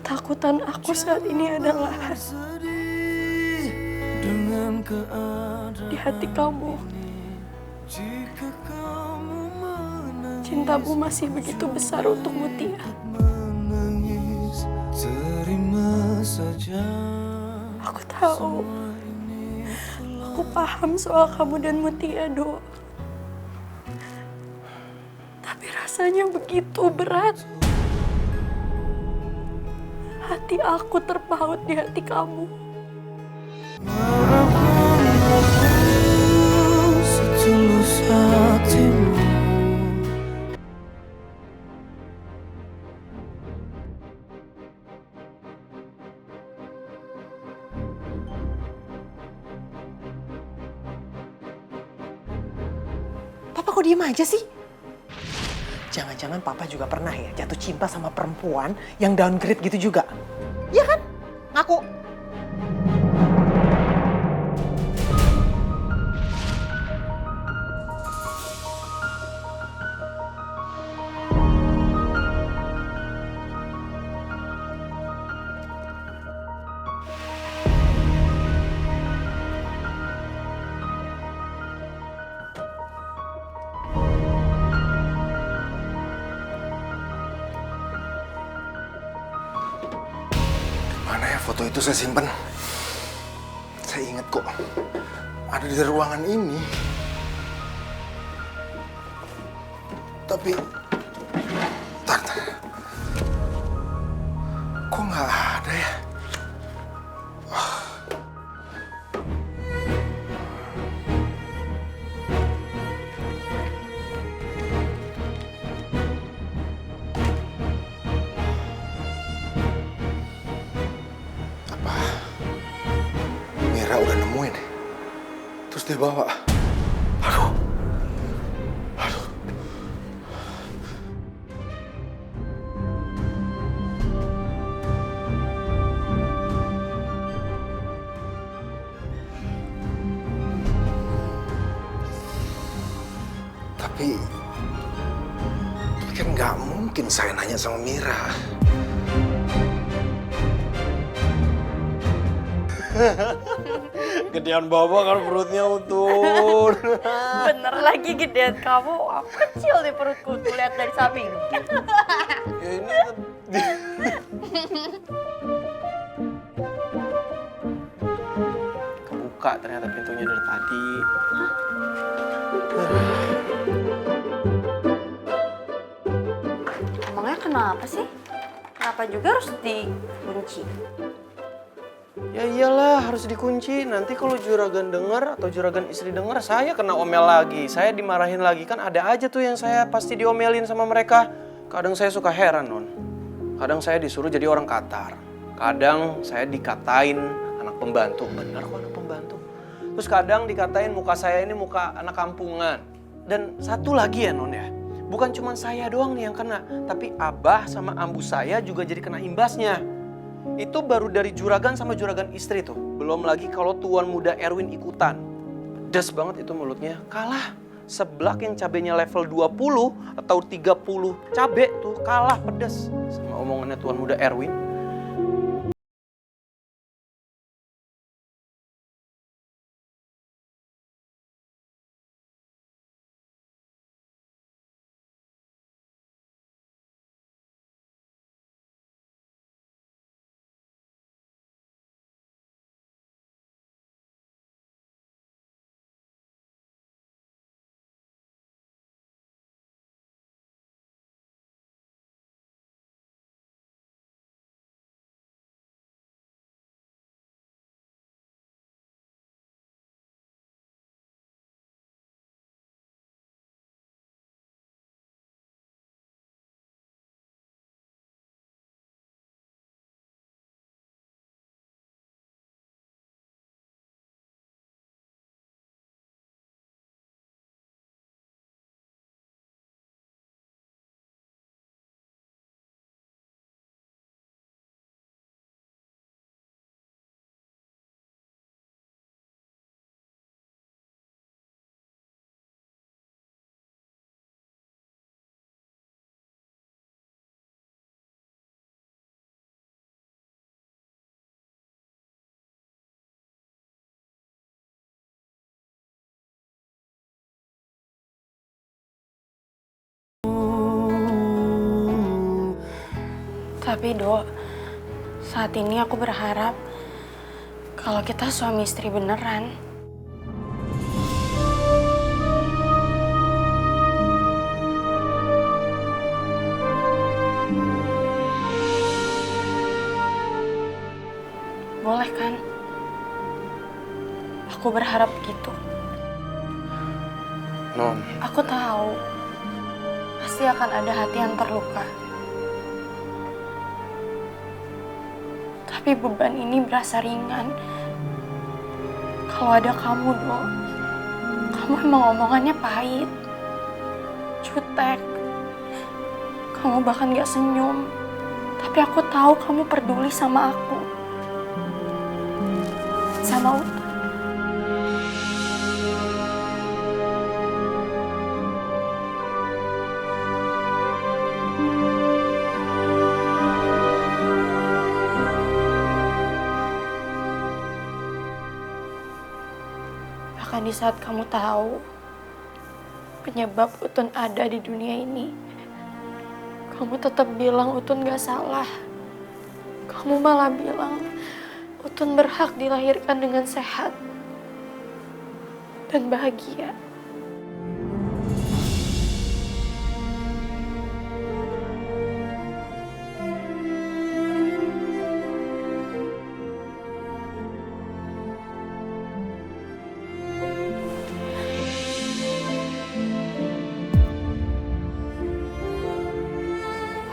Ketakutan aku saat ini adalah di hati kamu. Cintamu masih begitu besar untuk Mutia. Aku tahu. Aku paham soal kamu dan Mutia, Do. Tapi rasanya begitu berat. Hati aku terpaut di hati kamu. Setulus hatimu. Papa kok diem aja sih? Jangan-jangan Papa juga pernah ya jatuh cinta sama perempuan yang downgrade gitu juga. Iya kan? Ngaku. Mana ya foto itu saya simpen? Saya ingat kok, ada di ruangan ini. Tapi, tar, kok nggak ada ya? Apa Mira udah nemuin? Terus dia bawa? Aduh. Aduh. Tapi kan nggak mungkin saya nanya sama Mira. Gedean Baba kan perutnya utuh. Bener lagi gedean kamu. Aku kecil di perutku tuh lihat dari samping. Ya ini kebuka ternyata pintunya dari tadi. Emangnya kenapa sih? Kenapa juga harus dikunci? Ya iyalah harus dikunci. Nanti kalau juragan dengar atau juragan istri dengar, saya kena omel lagi. Saya dimarahin lagi. Kan ada aja tuh yang saya pasti diomelin sama mereka. Kadang saya suka heran, Non. Kadang saya disuruh jadi orang Qatar. Kadang saya dikatain anak pembantu. Benar kok anak pembantu. Terus kadang dikatain muka saya ini muka anak kampungan. Dan satu lagi ya, Non ya. Bukan cuma saya doang nih yang kena. Tapi Abah sama ambu saya juga jadi kena imbasnya. Itu baru dari juragan sama juragan istri tuh. Belum lagi kalau tuan muda Erwin ikutan. Pedas banget itu mulutnya. Kalah. Seblak yang cabenya level 20 atau 30 cabe tuh kalah pedas sama omongannya tuan muda Erwin. Tapi Dok, saat ini aku berharap kalau kita suami istri beneran. Boleh kan? Aku berharap gitu. Non, Aku tahu pasti akan ada hati yang terluka. Tapi beban ini berasa ringan. Kalau ada kamu, Dok. Kamu emang omongannya pahit. Jutek. Kamu bahkan gak senyum. Tapi aku tahu kamu peduli sama aku. Sama Utun. Bahkan di saat kamu tahu penyebab Utun ada di dunia ini, kamu tetap bilang Utun gak salah. Kamu malah bilang Utun berhak dilahirkan dengan sehat dan bahagia.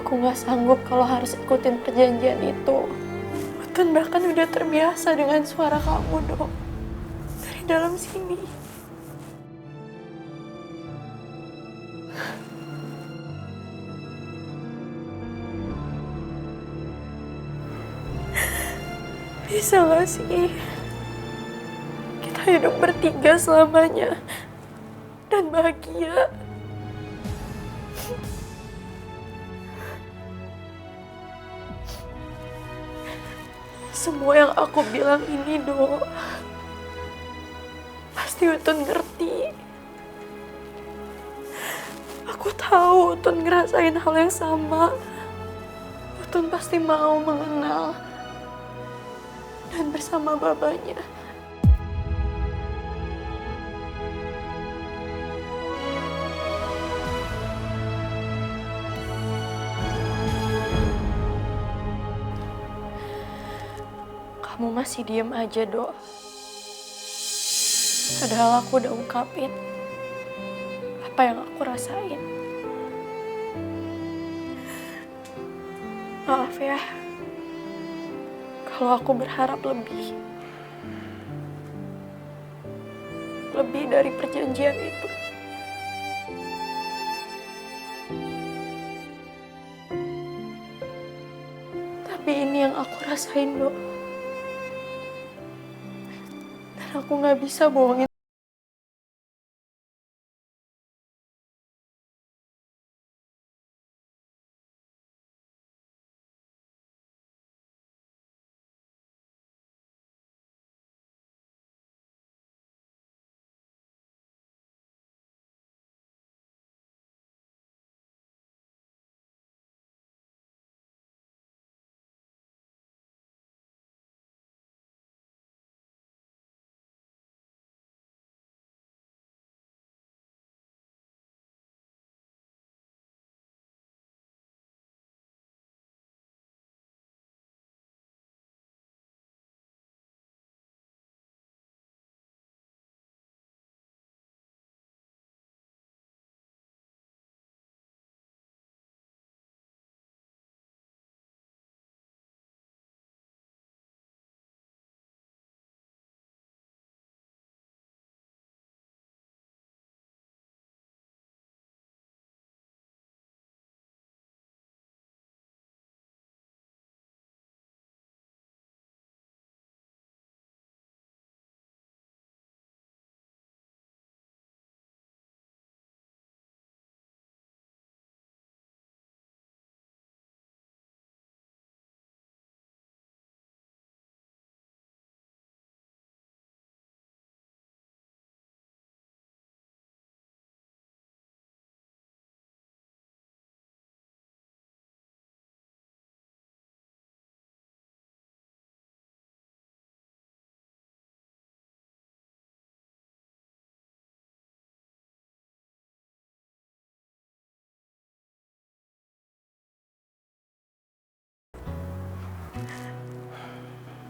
Aku gak sanggup kalau harus ikutin perjanjian itu. Utun bahkan udah terbiasa dengan suara kamu, Dok. Dari dalam sini. Bisa gak sih kita hidup bertiga selamanya dan bahagia? Semua yang aku bilang ini, Dok, pasti Utun ngerti. Aku tahu Utun ngerasain hal yang sama. Utun pasti mau mengenal dan bersama babanya. Kamu masih diem aja, Dok. Padahal aku udah ungkapin apa yang aku rasain. Maaf ya, kalau aku berharap lebih. Lebih dari perjanjian itu. Tapi ini yang aku rasain, Dok. Dan aku gak bisa bohongin.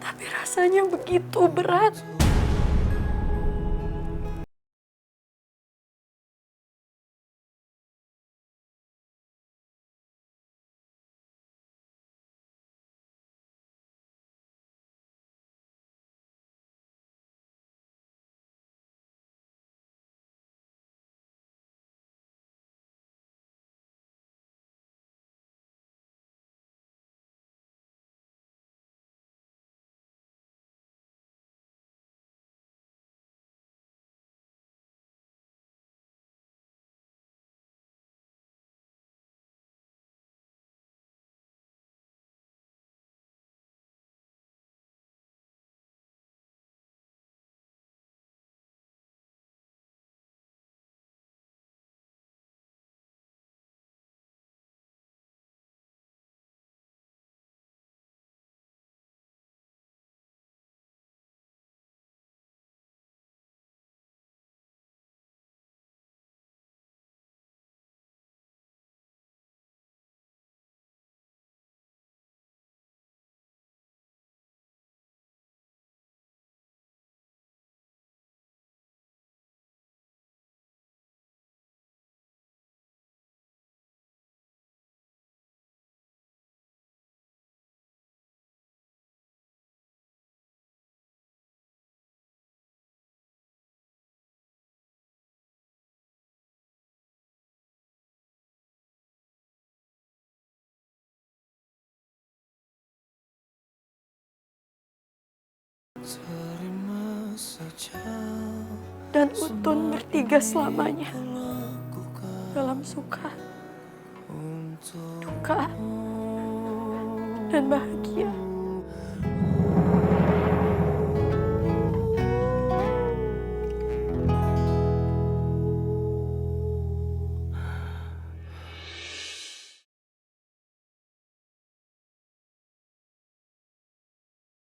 Tapi rasanya begitu berat. Dan Utun bertiga selamanya. Dalam suka, duka, dan bahagia.